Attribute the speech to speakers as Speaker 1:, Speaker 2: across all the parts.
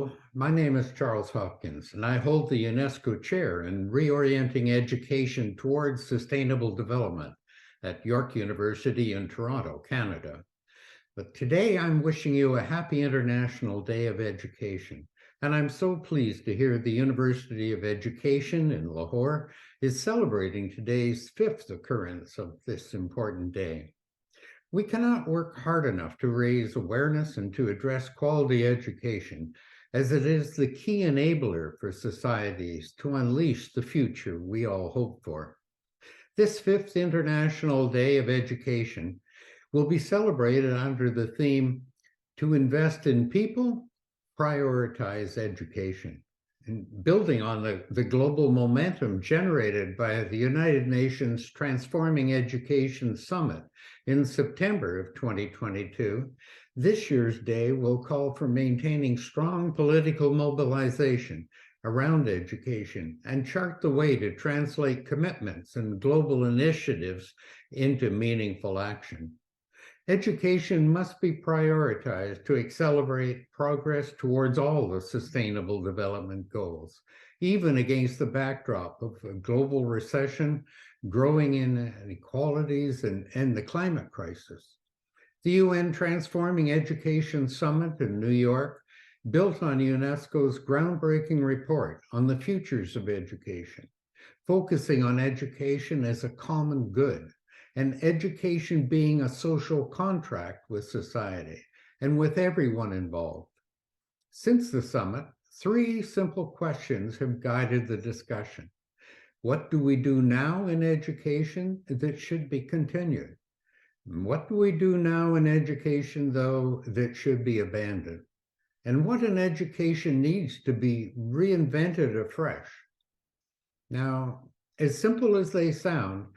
Speaker 1: Hello, my name is Charles Hopkins, and I hold the UNESCO Chair in Reorienting Education Towards Sustainable Development at York University in Toronto, Canada. But today I'm wishing you a happy International Day of Education, and I'm so pleased to hear the University of Education in Lahore is celebrating today's fifth occurrence of this important day. We cannot work hard enough to raise awareness and to address quality education, as it is the key enabler for societies to unleash the future we all hope for. This fifth International Day of Education will be celebrated under the theme, "To invest in people, prioritize education." And building on the global momentum generated by the United Nations Transforming Education Summit in September of 2022, this year's day will call for maintaining strong political mobilization around education and chart the way to translate commitments and global initiatives into meaningful action. Education must be prioritized to accelerate progress towards all the Sustainable Development Goals, even against the backdrop of a global recession, growing inequalities, and the climate crisis. The UN Transforming Education Summit in New York built on UNESCO's groundbreaking report on the futures of education, focusing on education as a common good, and education being a social contract with society and with everyone involved. Since the summit, three simple questions have guided the discussion. What do we do now in education that should be continued? What do we do now in education, though, that should be abandoned? And what in education needs to be reinvented afresh? Now, as simple as they sound,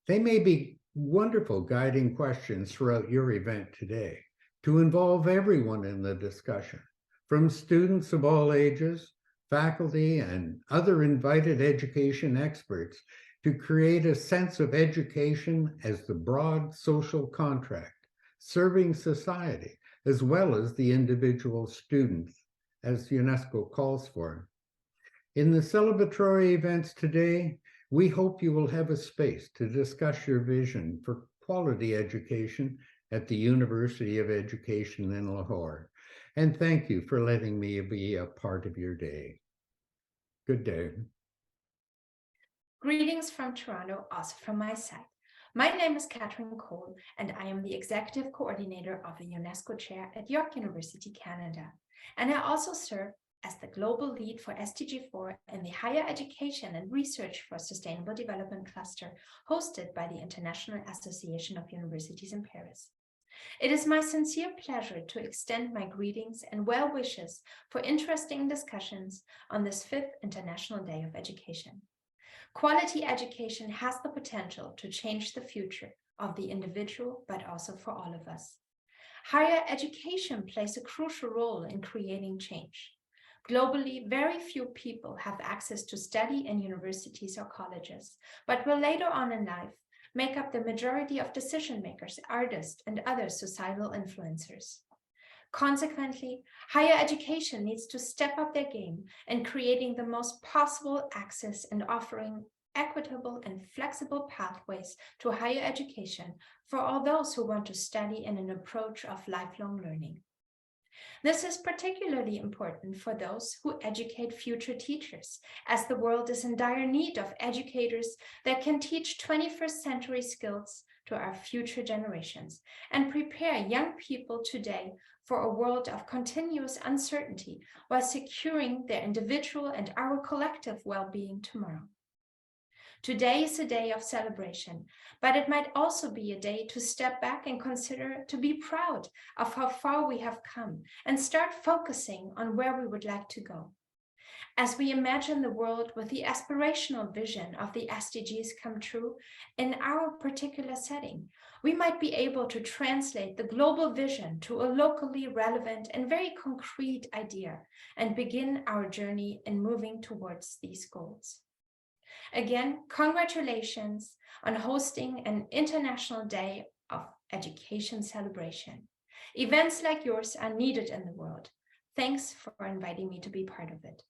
Speaker 1: they may be wonderful guiding questions throughout your event today to involve everyone in the discussion, from students of all ages, faculty, and other invited education experts, to create a sense of education as the broad social contract, serving society as well as the individual students, as UNESCO calls for. In the celebratory events today, we hope you will have a space to discuss your vision for quality education at the University of Education in Lahore. And thank you for letting me be a part of your day. Good day.
Speaker 2: Greetings from Toronto, also from my side. My name is Catherine Cole, and I am the Executive Coordinator of the UNESCO Chair at York University, Canada. And I also serve as the Global Lead for SDG 4 in the Higher Education and Research for Sustainable Development Cluster, hosted by the International Association of Universities in Paris. It is my sincere pleasure to extend my greetings and well wishes for interesting discussions on this fifth International Day of Education. Quality education has the potential to change the future of the individual, but also for all of us. Higher education plays a crucial role in creating change. Globally, very few people have access to study in universities or colleges, but will later on in life make up the majority of decision makers, artists, and other societal influencers. Consequently, higher education needs to step up their game in creating the most possible access and offering equitable and flexible pathways to higher education for all those who want to study in an approach of lifelong learning. This is particularly important for those who educate future teachers, as the world is in dire need of educators that can teach 21st century skills to our future generations and prepare young people today for a world of continuous uncertainty while securing their individual and our collective well-being tomorrow. Today is a day of celebration, but it might also be a day to step back and consider to be proud of how far we have come and start focusing on where we would like to go. As we imagine the world with the aspirational vision of the SDGs come true in our particular setting, we might be able to translate the global vision to a locally relevant and very concrete idea and begin our journey in moving towards these goals. Again, congratulations on hosting an International Day of Education celebration. Events like yours are needed in the world. Thanks for inviting me to be part of it.